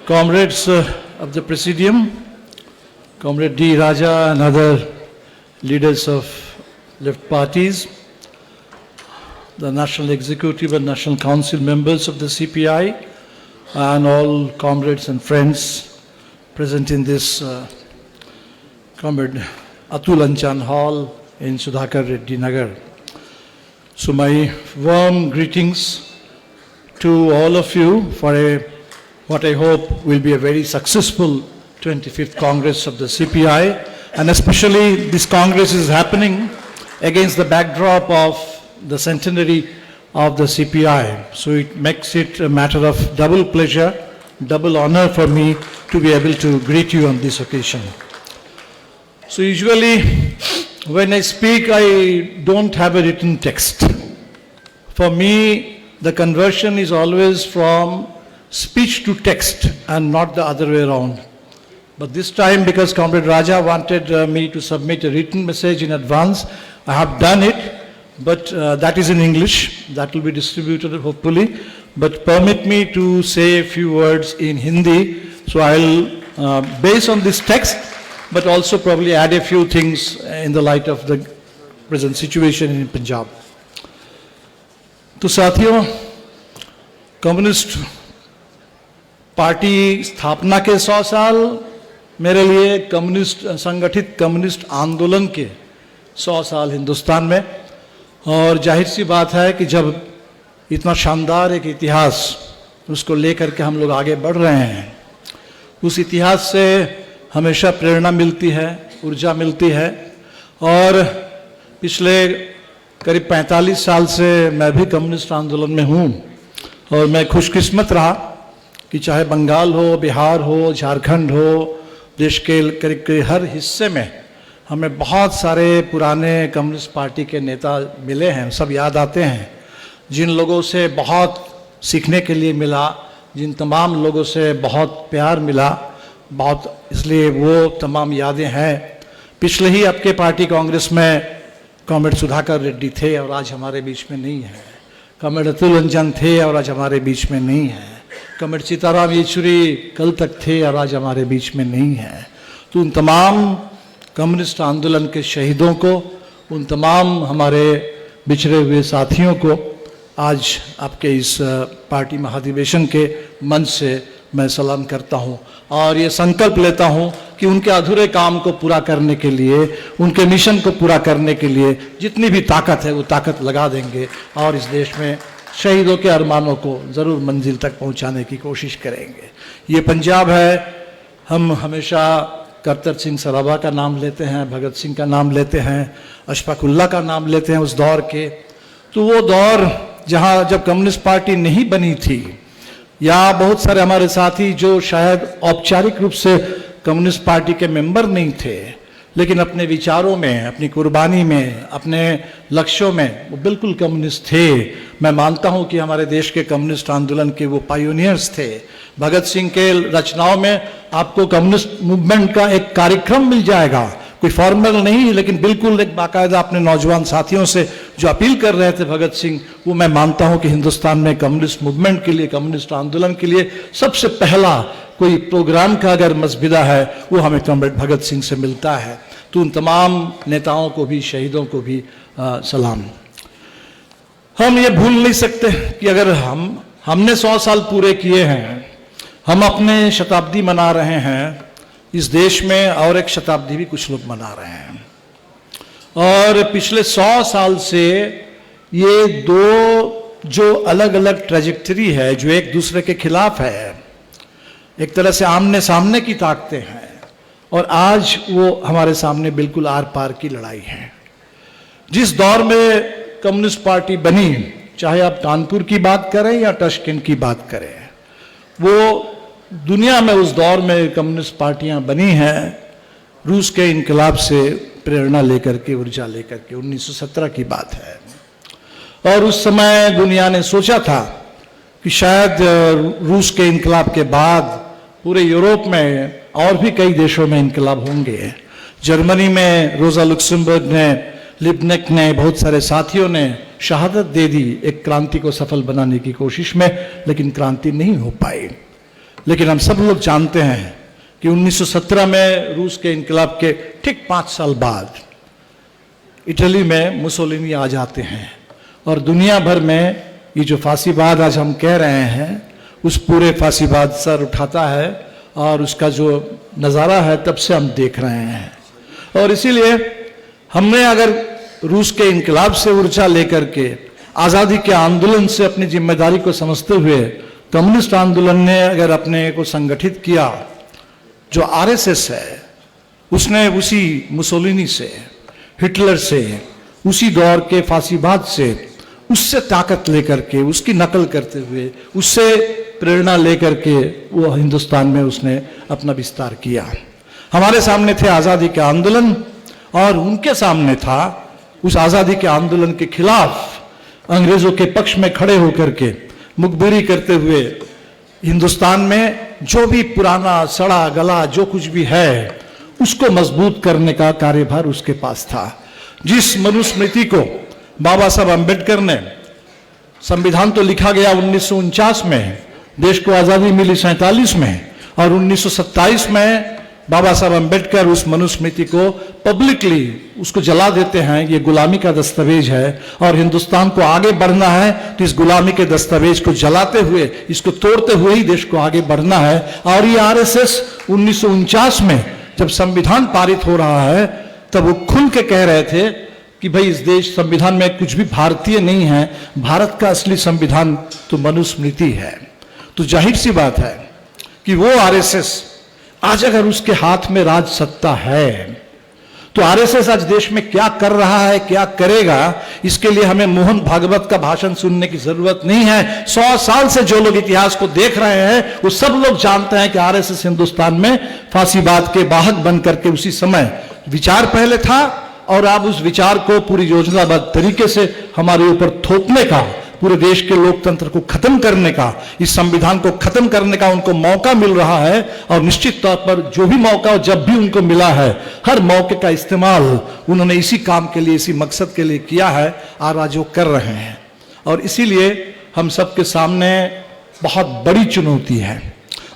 Comrades of the Presidium, Comrade D. Raja and other leaders of left parties, the National Executive and National Council members of the CPI, and all comrades and friends present in this Comrade Atul Anchan Hall in Sudhakar Reddy Nagar. So my warm greetings to all of you for what I hope will be a very successful 25th Congress of the CPI, and especially this Congress is happening against the backdrop of the centenary of the CPI. So it makes it a matter of double pleasure, double honor for me to be able to greet you on this occasion. So usually when I speak, I don't have a written text. For me, the conversion is always from speech to text and not the other way around. But this time, because Comrade Raja wanted me to submit a written message in advance, I have done it, but that is in English. That will be distributed hopefully. But permit me to say a few words in Hindi. So I'll base on this text, but also probably add a few things in the light of the present situation in Punjab. तो साथियों, communist party स्थापना के 100 साल, मेरे लिए communist संगठित communist आंदोलन के 100 साल हिंदुस्तान में, और जाहिर सी बात है कि जब इतना शानदार एक इतिहास उसको लेकर के हम लोग आगे बढ़ रहे हैं, उस इतिहास से हमेशा प्रेरणा मिलती है, ऊर्जा मिलती है। और पिछले करीब 45 साल से मैं भी कम्युनिस्ट आंदोलन में हूँ, और मैं खुशकिस्मत रहा कि चाहे बंगाल हो, बिहार हो, झारखंड हो, देश के करीब हर हिस्से में हमें बहुत सारे पुराने कम्युनिस्ट पार्टी के नेता मिले हैं। सब याद आते हैं, जिन लोगों से बहुत सीखने के लिए मिला, जिन तमाम लोगों से बहुत प्यार मिला, बहुत, इसलिए वो तमाम यादें हैं। पिछले ही आपके पार्टी कांग्रेस में कॉमरेड सुधाकर रेड्डी थे और आज हमारे बीच में नहीं है। कॉमरेड अतुल अंजन थे और आज हमारे बीच में नहीं है। कॉमरेड सीताराम येचुरी कल तक थे और आज हमारे बीच में नहीं है। तो उन तमाम कम्युनिस्ट आंदोलन के शहीदों को, उन तमाम हमारे बिछड़े हुए साथियों को आज आपके इस पार्टी महाधिवेशन के मंच से मैं सलाम करता हूं, और ये संकल्प लेता हूं कि उनके अधूरे काम को पूरा करने के लिए, उनके मिशन को पूरा करने के लिए जितनी भी ताकत है वो ताकत लगा देंगे, और इस देश में शहीदों के अरमानों को ज़रूर मंजिल तक पहुंचाने की कोशिश करेंगे। ये पंजाब है, हम हमेशा करतर सिंह सराभा का नाम लेते हैं, भगत सिंह का नाम लेते हैं, अशफाक उल्लाह का नाम लेते हैं उस दौर के। तो वो दौर जहाँ जब कम्युनिस्ट पार्टी नहीं बनी थी, या बहुत सारे हमारे साथी जो शायद औपचारिक रूप से कम्युनिस्ट पार्टी के मेंबर नहीं थे, लेकिन अपने विचारों में, अपनी कुर्बानी में, अपने लक्ष्यों में वो बिल्कुल कम्युनिस्ट थे। मैं मानता हूं कि हमारे देश के कम्युनिस्ट आंदोलन के वो पायोनियर्स थे। भगत सिंह के रचनाओं में आपको कम्युनिस्ट मूवमेंट का एक कार्यक्रम मिल जाएगा, कोई फॉर्मल नहीं, लेकिन बिल्कुल एक बाकायदा अपने नौजवान साथियों से जो अपील कर रहे थे भगत सिंह, वो मैं मानता हूं कि हिंदुस्तान में कम्युनिस्ट मूवमेंट के लिए, कम्युनिस्ट आंदोलन के लिए सबसे पहला कोई प्रोग्राम का अगर मसबिदा है वो हमें कॉमरेड भगत सिंह से मिलता है। तो उन तमाम नेताओं को भी, शहीदों को भी सलाम। हम ये भूल नहीं सकते कि अगर हमने 100 साल पूरे किए हैं, हम अपने शताब्दी मना रहे हैं इस देश में, और एक शताब्दी भी कुछ लोग मना रहे हैं। और पिछले 100 साल से ये दो जो अलग अलग ट्रेजेक्टरी है, जो एक दूसरे के खिलाफ है, एक तरह से आमने सामने की ताकतें हैं, और आज वो हमारे सामने बिल्कुल आर पार की लड़ाई है। जिस दौर में कम्युनिस्ट पार्टी बनी, चाहे आप कानपुर की बात करें या टशकेंट की बात करें, वो दुनिया में उस दौर में कम्युनिस्ट पार्टियां बनी हैं रूस के इनकलाब से प्रेरणा लेकर के, ऊर्जा लेकर के। 1917 की बात है, और उस समय दुनिया ने सोचा था कि शायद रूस के इनकलाब के बाद पूरे यूरोप में और भी कई देशों में इनकलाब होंगे। जर्मनी में रोजा लुक्सेमबर्ग ने लिबनेक ने, बहुत सारे साथियों ने शहादत दे दी एक क्रांति को सफल बनाने की कोशिश में, लेकिन क्रांति नहीं हो पाई। लेकिन हम सब लोग जानते हैं कि 1917 में रूस के इनकलाब के ठीक 5 साल बाद इटली में मुसोलिनी आ जाते हैं और दुनिया भर में ये जो फांसीवाद आज हम कह रहे हैं उस पूरे फांसीवाद सर उठाता है और उसका जो नज़ारा है तब से हम देख रहे हैं। और इसीलिए हमने अगर रूस के इनकलाब से ऊर्जा लेकर के आज़ादी के आंदोलन से अपनी जिम्मेदारी को समझते हुए कम्युनिस्ट आंदोलन ने अगर अपने को संगठित किया, जो आरएसएस है उसने उसी मुसोलिनी से, हिटलर से, उसी दौर के फांसीवाद से, उससे ताकत लेकर के, उसकी नकल करते हुए, उससे प्रेरणा लेकर के वो हिंदुस्तान में उसने अपना विस्तार किया। हमारे सामने थे आज़ादी के आंदोलन और उनके सामने था उस आज़ादी के आंदोलन के खिलाफ अंग्रेजों के पक्ष में खड़े होकर के मुखबिरी करते हुए हिंदुस्तान में जो भी पुराना सड़ा गला जो कुछ भी है उसको मजबूत करने का कार्यभार उसके पास था। जिस मनुस्मृति को बाबा साहब अम्बेडकर ने, संविधान तो लिखा गया 1949 में, देश को आज़ादी मिली 47 में, और 1927 में बाबा साहब अम्बेडकर उस मनुस्मृति को पब्लिकली उसको जला देते हैं। ये गुलामी का दस्तावेज है और हिंदुस्तान को आगे बढ़ना है तो इस गुलामी के दस्तावेज को जलाते हुए, इसको तोड़ते हुए ही देश को आगे बढ़ना है। और ये आरएसएस 1949 में जब संविधान पारित हो रहा है तब वो खुल के कह रहे थे कि भाई इस देश संविधान में कुछ भी भारतीय नहीं है, भारत का असली संविधान तो मनुस्मृति है। तो जाहिर सी बात है कि वो आरएसएस आज अगर उसके हाथ में राज सत्ता है तो आरएसएस आज देश में क्या कर रहा है, क्या करेगा, इसके लिए हमें मोहन भागवत का भाषण सुनने की जरूरत नहीं है। 100 साल से जो लोग इतिहास को देख रहे हैं वो सब लोग जानते हैं कि आरएसएस हिंदुस्तान में फांसीवाद के वाहक बन करके उसी समय विचार पहले था और अब उस विचार को पूरी योजनाबद्ध तरीके से हमारे ऊपर थोपने का, पूरे देश के लोकतंत्र को खत्म करने का, इस संविधान को खत्म करने का उनको मौका मिल रहा है। और निश्चित तौर पर जो भी मौका जब भी उनको मिला है, हर मौके का इस्तेमाल उन्होंने इसी काम के लिए, इसी मकसद के लिए किया है और आज वो कर रहे हैं। और इसीलिए हम सबके सामने बहुत बड़ी चुनौती है,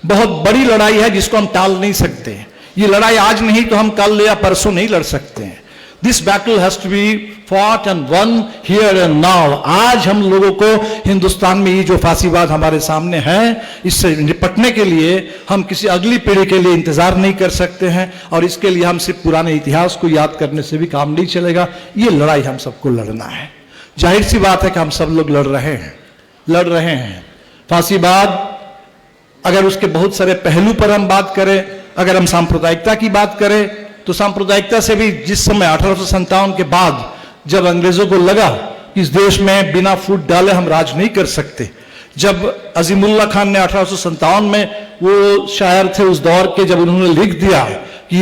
बहुत बड़ी लड़ाई है जिसको हम टाल नहीं सकते। ये लड़ाई आज नहीं तो हम कल या परसों नहीं लड़ सकते हैं। This battle has to be fought and won here and now। आज हम लोगों को हिंदुस्तान में ये जो फांसीवाद हमारे सामने है, इससे निपटने के लिए हम किसी अगली पीढ़ी के लिए इंतजार नहीं कर सकते हैं और इसके लिए हम सिर्फ पुराने इतिहास को याद करने से भी काम नहीं चलेगा। ये लड़ाई हम सबको लड़ना है। जाहिर सी बात है कि हम सब लोग लड़ रहे हैं। फांसीवाद, अगर उसके बहुत सारे पहलू पर हम बात करें, अगर हम सांप्रदायिकता की बात करें तो सांप्रदायिकता से भी जिस समय 1857 के बाद जब अंग्रेजों को लगा कि इस देश में बिना फूट डाले हम राज नहीं कर सकते, जब अजीमुल्ला खान ने 1857 में, वो शायर थे उस दौर के, जब उन्होंने लिख दिया कि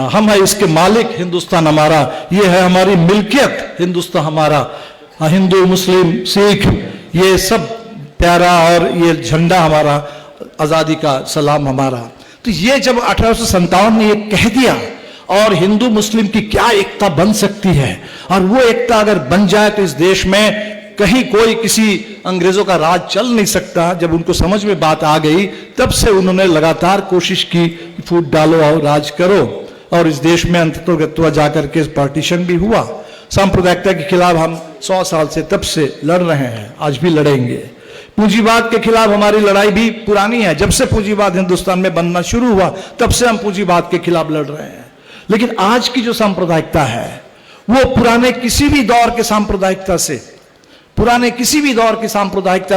हम है इसके मालिक, हिंदुस्तान हमारा, ये है हमारी मिल्कियत, हिंदुस्तान हमारा, हिंदू मुस्लिम सिख ये सब प्यारा और ये झंडा हमारा, आज़ादी का सलाम हमारा। तो ये जब 1857 ने ये कह दिया और हिंदू मुस्लिम की क्या एकता बन सकती है, और वो एकता अगर बन जाए तो इस देश में कहीं कोई किसी अंग्रेजों का राज चल नहीं सकता। जब उनको समझ में बात आ गई तब से उन्होंने लगातार कोशिश की फूट डालो और राज करो, और इस देश में अंततः जाकर के पार्टीशन भी हुआ। सांप्रदायिकता के खिलाफ हम 100 साल से तब से लड़ रहे हैं, आज भी लड़ेंगे। पूंजीवाद के खिलाफ हमारी लड़ाई भी पुरानी है, जब से पूंजीवाद हिंदुस्तान में बनना शुरू हुआ तब से हम पूंजीवाद के खिलाफ लड़ रहे हैं। लेकिन आज की जो सांप्रदायिकता है वो पुराने किसी भी दौर के सांप्रदायिकता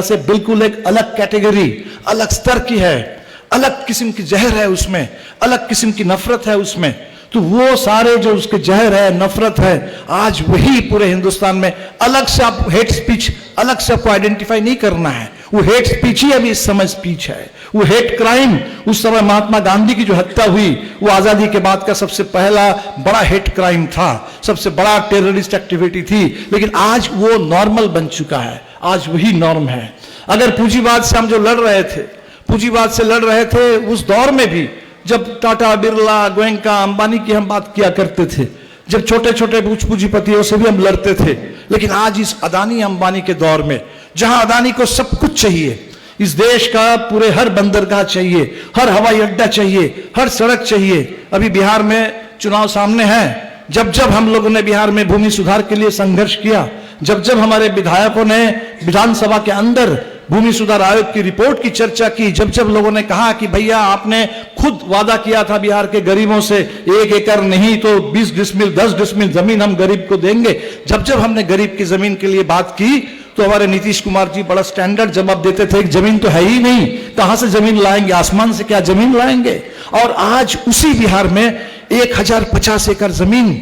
से बिल्कुल एक अलग कैटेगरी, अलग स्तर की है, अलग किस्म की जहर है उसमें, अलग किस्म की नफरत है उसमें। तो वो सारे जो उसके जहर है, नफरत है, आज वही पूरे हिंदुस्तान में अलग से आप हेट स्पीच, अलग से आपको आइडेंटिफाई नहीं करना है। वो हेट स्पीच ही अभी इस समय स्पीच है। वो हेट क्राइम, उस समय महात्मा गांधी की जो हत्या हुई वो आजादी के बाद का सबसे पहला बड़ा हेट क्राइम था, सबसे बड़ा टेररिस्ट एक्टिविटी थी। लेकिन आज वो नॉर्मल बन चुका है, आज वही नॉर्म है। अगर पूंजीवाद से हम जो लड़ रहे थे, पूंजीवाद से लड़ रहे थे उस दौर में भी जब टाटा, बिरला, गोयनका, अंबानी की हम बात किया करते थे, जब छोटे छोटे पूंजीपतियों से भी हम लड़ते थे, लेकिन आज इस अदानी अंबानी के दौर में जहां अदानी को सब कुछ चाहिए, इस देश का पूरे हर बंदरगाह चाहिए, हर हवाई अड्डा चाहिए, हर सड़क चाहिए। अभी बिहार में चुनाव सामने है, जब जब हम लोगों ने बिहार में भूमि सुधार के लिए संघर्ष किया, जब जब हमारे विधायकों ने विधानसभा के अंदर भूमि सुधार आयोग की रिपोर्ट की चर्चा की, जब जब लोगों ने कहा कि भैया आपने खुद वादा किया था बिहार के गरीबों से 1 एकड़ नहीं तो 20 डिसमिल 10 डिसमिल जमीन हम गरीब को देंगे, जब जब हमने गरीब की जमीन के लिए बात की तो हमारे नीतीश कुमार जी बड़ा स्टैंडर्ड जवाब देते थे, जमीन तो है ही नहीं, कहां से जमीन लाएंगे, आसमान से क्या जमीन लाएंगे। और आज उसी बिहार में 1050 एकड़ जमीन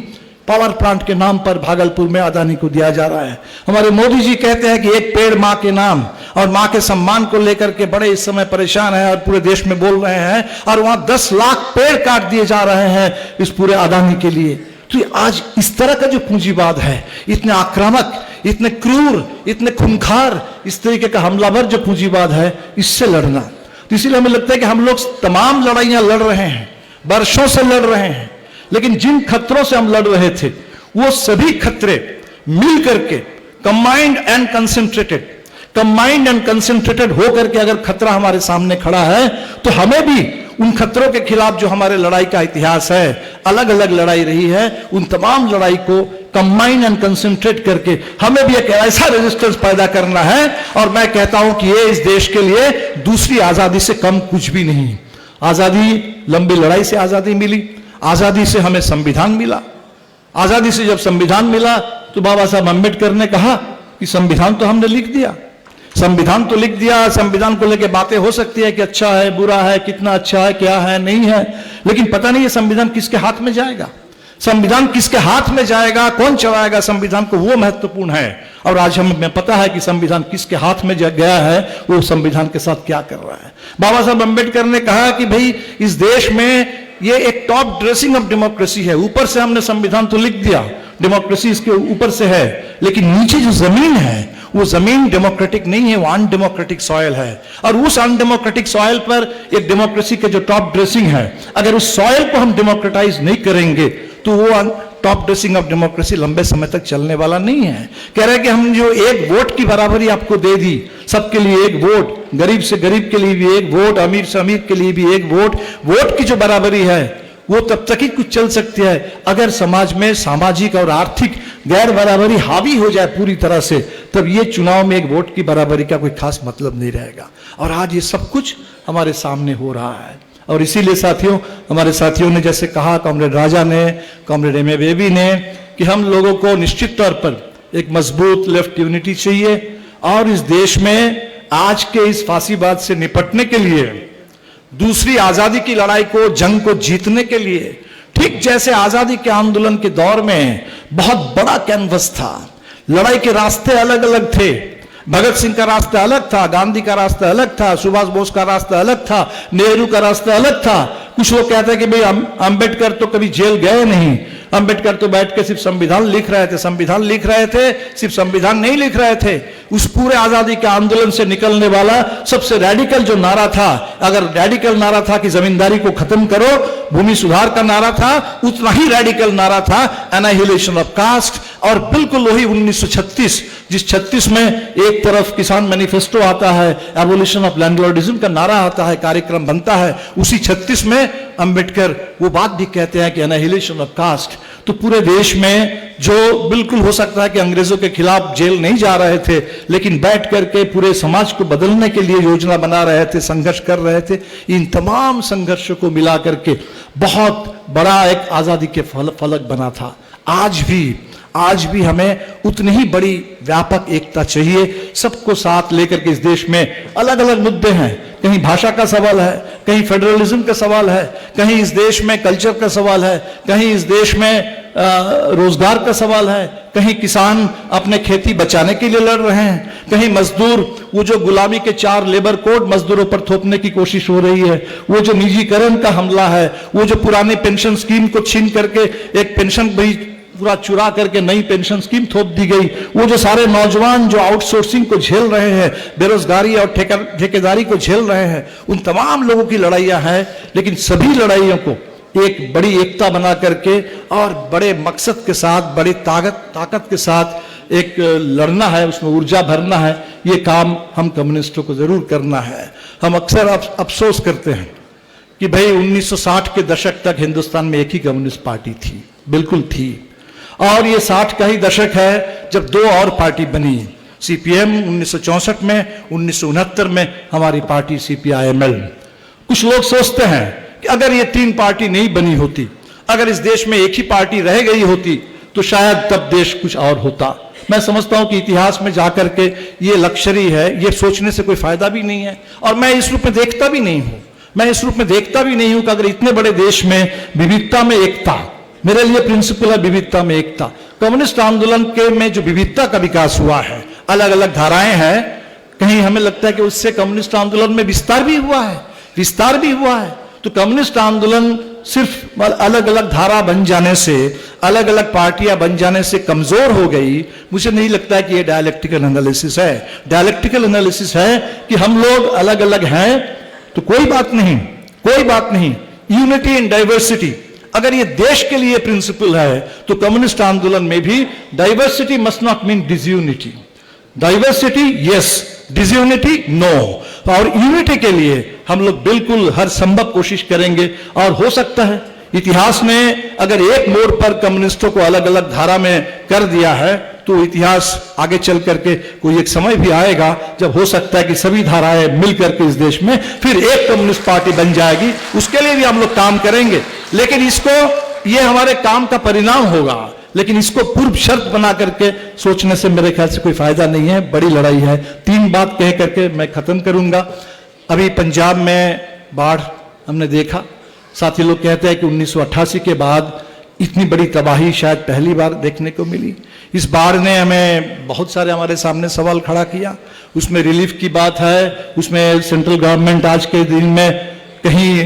पावर प्लांट के नाम पर भागलपुर में अदानी को दिया जा रहा है। हमारे मोदी जी कहते हैं कि एक पेड़ मां के नाम, और मां के सम्मान को लेकर के बड़े इस समय परेशान है और पूरे देश में बोल रहे हैं, और वहां 10 लाख पेड़ काट दिए जा रहे हैं इस पूरे अदानी के लिए। तो आज इस तरह का जो पूंजीवाद है, इतने आक्रामक, इतने क्रूर, इतने खूंखार, इस तरीके का हमलावर जो पूंजीवाद है, इससे लड़ना, तो इसीलिए हमें लगता है कि हम लोग तमाम लड़ाइयां लड़ रहे हैं, वर्षों से लड़ रहे हैं, लेकिन जिन खतरों से हम लड़ रहे थे वो सभी खतरे मिल करके कंबाइंड एंड कंसंट्रेटेड होकर के अगर खतरा हमारे सामने खड़ा है तो हमें भी उन खतरों के खिलाफ जो हमारे लड़ाई का इतिहास है, अलग अलग लड़ाई रही है, उन तमाम लड़ाई को कंबाइन एंड कंसंट्रेट करके हमें भी एक ऐसा रेजिस्टेंस पैदा करना है। और मैं कहता हूं कि ये इस देश के लिए दूसरी आजादी से कम कुछ भी नहीं। आजादी, लंबी लड़ाई से आजादी मिली, आजादी से हमें संविधान मिला, आजादी से जब संविधान मिला तो बाबा साहब अम्बेडकर ने कहा कि संविधान तो हमने लिख दिया, संविधान तो लिख दिया, संविधान को लेकर बातें हो सकती है कि अच्छा है, बुरा है, कितना अच्छा है, क्या है, नहीं है, लेकिन पता नहीं ये संविधान किसके हाथ में जाएगा, संविधान किसके हाथ में जाएगा, कौन चलाएगा संविधान को, वो महत्वपूर्ण है। और आज हमें पता है कि संविधान किसके हाथ में गया है, वो संविधान के साथ क्या कर रहा है। बाबा साहब अम्बेडकर ने कहा कि भाई इस देश में ये एक टॉप ड्रेसिंग ऑफ डेमोक्रेसी है, ऊपर से हमने संविधान तो लिख दिया, डेमोक्रेसी इसके ऊपर से है, लेकिन नीचे जो जमीन है वो जमीन डेमोक्रेटिक नहीं है, वो अनडेमोक्रेटिक सॉइल है। और उस अनडेमोक्रेटिक सॉइल पर एक डेमोक्रेसी के जो टॉप ड्रेसिंग है, अगर उस सॉइल को हम डेमोक्रेटाइज नहीं करेंगे तो वो टॉप ड्रेसिंग ऑफ डेमोक्रेसी लंबे समय तक चलने वाला नहीं है। कह रहे हैं कि हम जो एक वोट की बराबरी आपको दे दी, सबके लिए एक वोट, गरीब से गरीब के लिए भी एक वोट, अमीर से अमीर के लिए भी एक वोट, वोट की जो बराबरी है वो तब तक ही कुछ चल सकती है अगर समाज में सामाजिक और आर्थिक गैर बराबरी हावी हो जाए पूरी तरह से, तब ये चुनाव में एक वोट की बराबरी का कोई खास मतलब नहीं रहेगा। और आज ये सब कुछ हमारे सामने हो रहा है। और इसीलिए साथियों, हमारे साथियों ने जैसे कहा, कॉमरेड राजा ने, कॉमरेड एम ए बेबी ने, कि हम लोगों को निश्चित तौर पर एक मजबूत लेफ्ट यूनिटी चाहिए। और इस देश में आज के इस फांसीवाद से निपटने के लिए, दूसरी आजादी की लड़ाई को, जंग को जीतने के लिए, ठीक जैसे आजादी के आंदोलन के दौर में बहुत बड़ा कैनवस था, लड़ाई के रास्ते अलग अलग थे, भगत सिंह का रास्ता अलग था, गांधी का रास्ता अलग था, सुभाष बोस का रास्ता अलग था, नेहरू का रास्ता अलग था। कुछ लोग कहते हैं कि भाई अंबेडकर तो कभी जेल गए नहीं, अंबेडकर तो बैठ के सिर्फ संविधान लिख रहे थे, संविधान लिख रहे थे, सिर्फ संविधान नहीं लिख रहे थे, उस पूरे आजादी के आंदोलन से निकलने वाला सबसे रेडिकल जो नारा था, अगर रेडिकल नारा था कि जमींदारी को खत्म करो, भूमि सुधार का नारा था, उतना ही रेडिकल नारा था एनाहिलेशन ऑफ कास्ट। और बिल्कुल वही 1936, जिस 36 में एक तरफ किसान मैनिफेस्टो आता है, एबोलिशन ऑफ लैंडलॉर्डिज्म का नारा आता है, कार्यक्रम बनता है, उसी 36 में अंबेडकर वो बात भी कहते हैं कि एनाहिलेशन ऑफ कास्ट। तो पूरे देश में जो बिल्कुल हो सकता है कि अंग्रेजों के खिलाफ जेल नहीं जा रहे थे, लेकिन बैठ करके पूरे समाज को बदलने के लिए योजना बना रहे थे, संघर्ष कर रहे थे, इन तमाम संघर्षों को मिला करके बहुत बड़ा एक आजादी के फलक बना था। आज भी हमें उतनी ही बड़ी व्यापक एकता चाहिए, सबको साथ लेकर के। इस देश में अलग अलग मुद्दे हैं, कहीं भाषा का सवाल है, कहीं फेडरलिज्म का सवाल है, कहीं इस देश में कल्चर का सवाल है, कहीं इस देश में रोजगार का सवाल है, कहीं किसान अपने खेती बचाने के लिए लड़ रहे हैं, कहीं मजदूर, वो जो गुलामी के 4 लेबर कोड मजदूरों पर थोपने की कोशिश हो रही है, वो जो निजीकरण का हमला है, वो जो पुरानी पेंशन स्कीम को छीन करके एक पेंशन पूरा चुरा करके नई पेंशन स्कीम थोप दी गई। वो जो सारे नौजवान जो आउटसोर्सिंग को झेल रहे हैं, बेरोजगारी और ठेकेदारी को झेल रहे हैं, उन तमाम लोगों की लड़ाइयां हैं। लेकिन सभी लड़ाइयों को एक बड़ी एकता बना करके और बड़े मकसद के साथ, बड़ी ताकत के साथ एक लड़ना है, उसमें ऊर्जा भरना है। ये काम हम कम्युनिस्टों को जरूर करना है। हम अक्सर अफसोस करते हैं कि भाई 1960 के दशक तक हिंदुस्तान में एक ही कम्युनिस्ट पार्टी थी, बिल्कुल थी। और ये 60 का ही दशक है जब दो और पार्टी बनी, सीपीएम 1964 में, 1969 में हमारी पार्टी सीपीआईएमएल। कुछ लोग सोचते हैं कि अगर ये तीन पार्टी नहीं बनी होती, अगर इस देश में एक ही पार्टी रह गई होती, तो शायद तब देश कुछ और होता। मैं समझता हूं कि इतिहास में जाकर के ये लक्ष्यरी है, ये सोचने से कोई फायदा भी नहीं है। और मैं इस रूप में देखता भी नहीं हूं, मैं इस रूप में देखता भी नहीं हूं कि अगर इतने बड़े देश में विविधता में एकता, मेरे लिए प्रिंसिपल है विविधता में एकता। कम्युनिस्ट आंदोलन के में जो विविधता का विकास हुआ है, अलग अलग धाराएं हैं, कहीं हमें लगता है कि उससे कम्युनिस्ट आंदोलन में विस्तार भी हुआ है। तो कम्युनिस्ट आंदोलन सिर्फ अलग अलग धारा बन जाने से, अलग अलग पार्टियां बन जाने से कमजोर हो गई, मुझे नहीं लगता है कि ये डायलेक्टिकल एनालिसिस है। डायलेक्टिकल एनालिसिस है कि हम लोग अलग अलग हैं तो कोई बात नहीं, यूनिटी इन डाइवर्सिटी। अगर ये देश के लिए प्रिंसिपल है तो कम्युनिस्ट आंदोलन में भी diversity must not mean disunity. Diversity yes, disunity no. और यूनिटी के लिए हम लोग बिल्कुल हर संभव कोशिश करेंगे। और हो सकता है इतिहास ने अगर एक मोड़ पर कम्युनिस्टों को अलग अलग धारा में कर दिया है, तो इतिहास आगे चल करके कोई एक समय भी आएगा जब हो सकता है कि सभी धाराएं मिलकर के इस देश में फिर एक कम्युनिस्ट पार्टी बन जाएगी। उसके लिए भी हम लोग काम करेंगे, लेकिन ये हमारे काम का परिणाम होगा। लेकिन इसको पूर्व शर्त बना करके सोचने से मेरे ख्याल से कोई फायदा नहीं है। बड़ी लड़ाई है। तीन बात कह करके मैं खत्म करूंगा। अभी पंजाब में बाढ़ हमने देखा, साथी लोग कहते हैं कि 1988 के बाद इतनी बड़ी तबाही शायद पहली बार देखने को मिली। इस बाढ़ ने हमें बहुत सारे हमारे सामने सवाल खड़ा किया। उसमें रिलीफ की बात है, उसमें सेंट्रल गवर्नमेंट आज के दिन में कहीं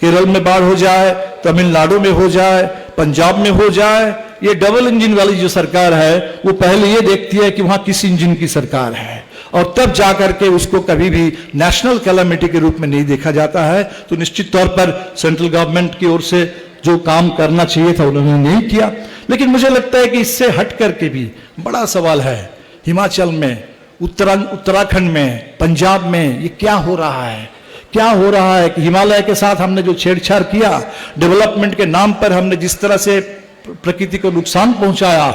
केरल में बाढ़ हो जाए, तमिलनाडु में हो जाए, पंजाब में हो जाए, ये डबल इंजन वाली जो सरकार है वो पहले ये देखती है कि वहां किस इंजन की सरकार है, और तब जाकर के उसको कभी भी नेशनल कैलामिटी के रूप में नहीं देखा जाता है। तो निश्चित तौर पर सेंट्रल गवर्नमेंट की ओर से जो काम करना चाहिए था उन्होंने नहीं किया। लेकिन मुझे लगता है कि इससे हट करके भी बड़ा सवाल है, हिमाचल में, उत्तराखंड में, पंजाब में ये क्या हो रहा है कि हिमालय के साथ हमने जो छेड़छाड़ किया, डेवलपमेंट के नाम पर हमने जिस तरह से प्रकृति को नुकसान पहुंचाया,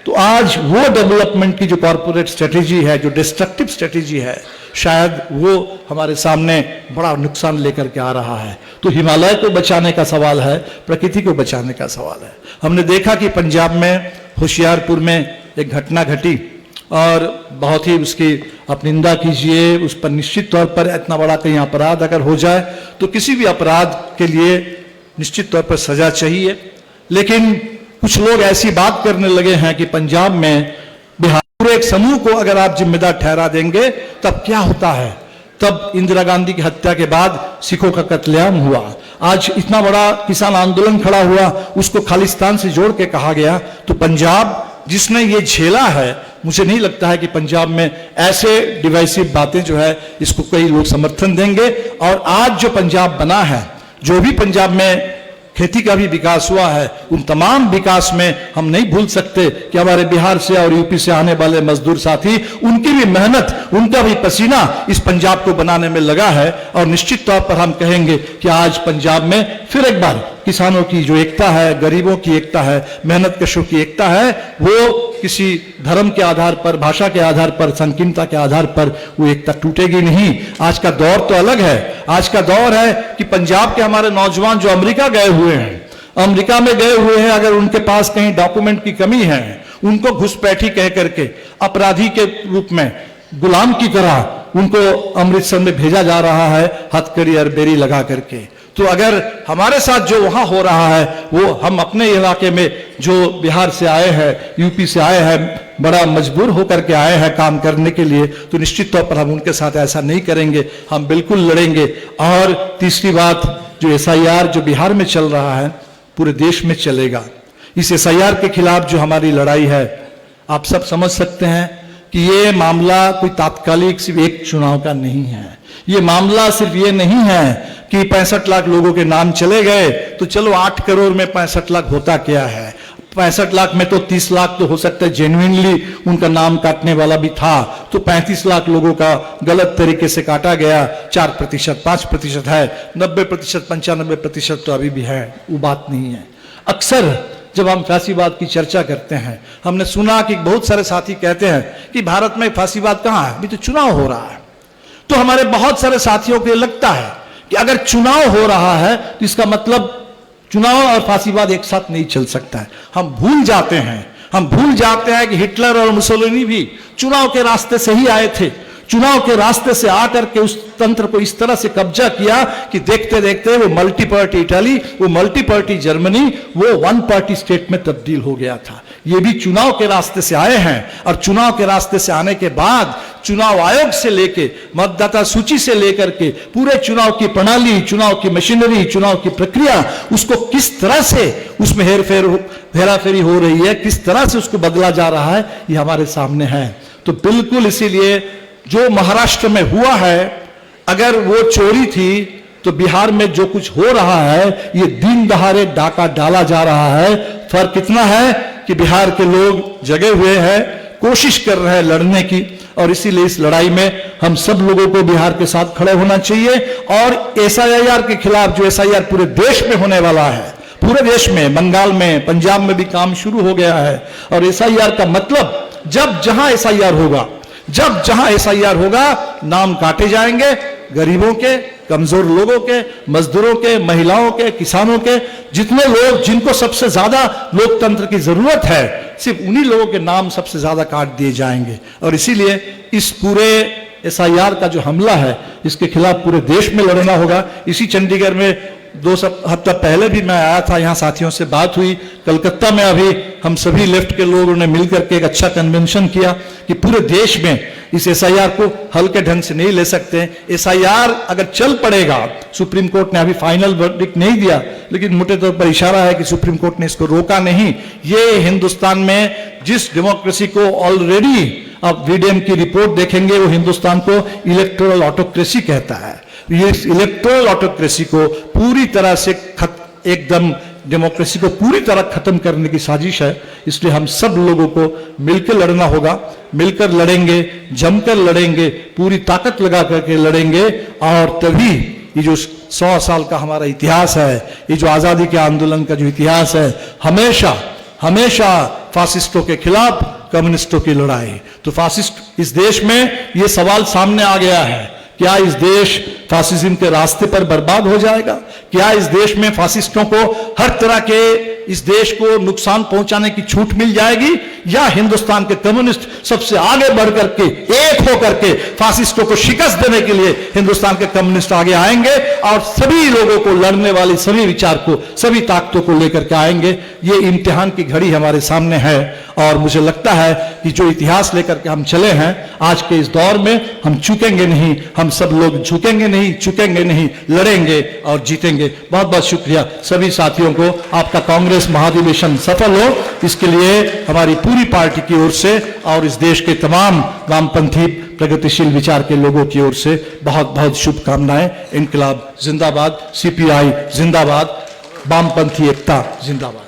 तो आज वो डेवलपमेंट की जो कॉर्पोरेट स्ट्रेटेजी है, जो डिस्ट्रक्टिव स्ट्रेटेजी है, शायद वो हमारे सामने बड़ा नुकसान लेकर के आ रहा है। तो हिमालय को बचाने का सवाल है, प्रकृति को बचाने का सवाल है। हमने देखा कि पंजाब में होशियारपुर में एक घटना घटी और बहुत ही उसकी आप निंदा कीजिए, उस पर निश्चित तौर पर इतना बड़ा कहीं अपराध अगर हो जाए तो किसी भी अपराध के लिए निश्चित तौर पर सजा चाहिए। लेकिन कुछ लोग ऐसी बात करने लगे हैं कि पंजाब में बिहार पूरे एक समूह को अगर आप जिम्मेदार ठहरा देंगे तब क्या होता है। तब इंदिरा गांधी की हत्या के बाद सिखों का कत्लेआम हुआ, आज इतना बड़ा किसान आंदोलन खड़ा हुआ, उसको खालिस्तान से जोड़ के कहा गया। तो पंजाब जिसने ये झेला है, मुझे नहीं लगता है कि पंजाब में ऐसे डिवाइसिव बातें जो है इसको कई लोग समर्थन देंगे। और आज जो पंजाब बना है, जो भी पंजाब में खेती का भी विकास हुआ है, उन तमाम विकास में हम नहीं भूल सकते कि हमारे बिहार से और यूपी से आने वाले मजदूर साथी, उनकी भी मेहनत, उनका भी पसीना इस पंजाब को बनाने में लगा है। और निश्चित तौर पर हम कहेंगे कि आज पंजाब में फिर एक बार किसानों की जो एकता है, गरीबों की एकता है, मेहनत कशों की एकता है, वो किसी धर्म के आधार पर, भाषा के आधार पर, संकीर्णता के आधार पर वो एकता टूटेगी नहीं। आज का दौर तो अलग है। आज का दौर है कि पंजाब के हमारे नौजवान जो अमेरिका गए हुए हैं, अमेरिका में गए हुए हैं, अगर उनके पास कहीं डॉक्यूमेंट की कमी है, उनको घुसपैठी कह करके अपराधी के रूप में, गुलाम की तरह उनको अमृतसर में भेजा जा रहा है, हथकड़ी और बेरी लगा करके। तो अगर हमारे साथ जो वहां हो रहा है, वो हम अपने इलाके में जो बिहार से आए हैं, यूपी से आए हैं, बड़ा मजबूर होकर के आए हैं काम करने के लिए, तो निश्चित तौर पर हम उनके साथ ऐसा नहीं करेंगे, हम बिल्कुल लड़ेंगे। और तीसरी बात, जो SIR जो बिहार में चल रहा है पूरे देश में चलेगा। इस एसआईआर के खिलाफ जो हमारी लड़ाई है, आप सब समझ सकते हैं कि ये मामला कोई तात्कालिक सिर्फ एक चुनाव का नहीं है। ये मामला सिर्फ ये नहीं है कि 65 लाख लोगों के नाम चले गए तो चलो 8 करोड़ में 65 लाख होता क्या है। 65 लाख में तो 30 लाख तो हो सकता है जेन्युइनली उनका नाम काटने वाला भी था, तो 35 लाख लोगों का गलत तरीके से काटा गया। 4%, 5% है, 90%, 95% तो अभी भी है, वो बात नहीं है। अक्सर जब हम फांसीवाद की चर्चा करते हैं, हमने सुना कि बहुत सारे साथी कहते हैं कि भारत में फांसीवाद कहाँ है, अभी तो चुनाव हो रहा है। तो हमारे बहुत सारे साथियों को लगता है कि अगर चुनाव हो रहा है तो इसका मतलब चुनाव और फांसीवाद एक साथ नहीं चल सकता है। हम भूल जाते हैं कि हिटलर और मुसोलिनी भी चुनाव के रास्ते से ही आए थे। चुनाव के रास्ते से आकर के उस तंत्र को इस तरह से कब्जा किया कि देखते देखते वो मल्टी पार्टी इटली, वो मल्टी पार्टी जर्मनी, वो वन पार्टी स्टेट में तब्दील हो गया था। ये भी चुनाव के रास्ते से आए हैं, और चुनाव के रास्ते से आने के बाद चुनाव आयोग से लेके मतदाता सूची से लेकर के पूरे चुनाव की प्रणाली, चुनाव की मशीनरी, चुनाव की प्रक्रिया, उसको किस तरह से उसमें हेराफेरी हो रही है, किस तरह से उसको बदला जा रहा है, ये हमारे सामने है। तो बिल्कुल इसीलिए जो महाराष्ट्र में हुआ है, अगर वो चोरी थी तो बिहार में जो कुछ हो रहा है, ये दिन दहाड़े डाका डाला जा रहा है। फर्क इतना है कि बिहार के लोग जगे हुए हैं, कोशिश कर रहे हैं लड़ने की, और इसीलिए इस लड़ाई में हम सब लोगों को बिहार के साथ खड़े होना चाहिए। और एसआईआर के खिलाफ जो एसआईआर पूरे देश में होने वाला है, पूरे देश में, बंगाल में, पंजाब में भी काम शुरू हो गया है। और एसआईआर का मतलब जब जहां एसआईआर होगा, नाम काटे जाएंगे गरीबों के, कमजोर लोगों के, मजदूरों के, महिलाओं के, किसानों के, जितने लोग जिनको सबसे ज्यादा लोकतंत्र की जरूरत है, सिर्फ उन्हीं लोगों के नाम सबसे ज्यादा काट दिए जाएंगे। और इसीलिए इस पूरे एसआईआर का जो हमला है, इसके खिलाफ पूरे देश में लड़ना होगा। इसी चंडीगढ़ में 2 हफ्ता पहले भी मैं आया था, यहाँ साथियों से बात हुई। कलकत्ता में अभी हम सभी लेफ्ट के लोगों ने मिलकर के एक अच्छा कन्वेंशन किया कि पूरे देश में इस एसआईआर को हल्के ढंग से नहीं ले सकते। एसआईआर अगर चल पड़ेगा, सुप्रीम कोर्ट ने अभी फाइनल वर्डिक्ट नहीं दिया, लेकिन मोटे तौर पर इशारा है कि सुप्रीम कोर्ट ने इसको रोका नहीं। ये हिंदुस्तान में जिस डेमोक्रेसी को ऑलरेडी, आप वीडीएम की रिपोर्ट देखेंगे, वो हिंदुस्तान को इलेक्टोरल ऑटोक्रेसी कहता है। ये इलेक्टोरल ऑटोक्रेसी को पूरी तरह से एकदम डेमोक्रेसी को पूरी तरह खत्म करने की साजिश है। इसलिए हम सब लोगों को मिलकर लड़ना होगा, मिलकर लड़ेंगे, जमकर लड़ेंगे, पूरी ताकत लगा करके लड़ेंगे। और तभी ये जो 100 साल का हमारा इतिहास है, ये जो आजादी के आंदोलन का जो इतिहास है, हमेशा फासिस्टों के खिलाफ कम्युनिस्टों की लड़ाई। तो फासिस्ट इस देश में ये सवाल सामने आ गया है, क्या इस देश फासिज्म के रास्ते पर बर्बाद हो जाएगा? क्या इस देश में फासिस्टों को हर तरह के इस देश को नुकसान पहुंचाने की छूट मिल जाएगी, या हिंदुस्तान के कम्युनिस्ट सबसे आगे बढ़ करके, एक होकर के फासिस्टों को शिकस्त देने के लिए हिंदुस्तान के कम्युनिस्ट आगे आएंगे और सभी लोगों को, लड़ने वाले सभी विचार को, सभी ताकतों को लेकर के आएंगे। ये इम्तिहान की घड़ी हमारे सामने है, और मुझे लगता है कि जो इतिहास लेकर के हम चले हैं आज के इस दौर में, हम चूकेंगे नहीं, हम सब लोग झुकेंगे नहीं, लड़ेंगे और जीतेंगे। बहुत बहुत शुक्रिया सभी साथियों को। आपका कांग्रेस महाधिवेशन सफल हो, इसके लिए हमारी पूरी पार्टी की ओर से और इस देश के तमाम वामपंथी प्रगतिशील विचार के लोगों की ओर से बहुत बहुत शुभकामनाएं। इनकलाब जिंदाबाद, सीपीआई जिंदाबाद, वामपंथी एकता जिंदाबाद।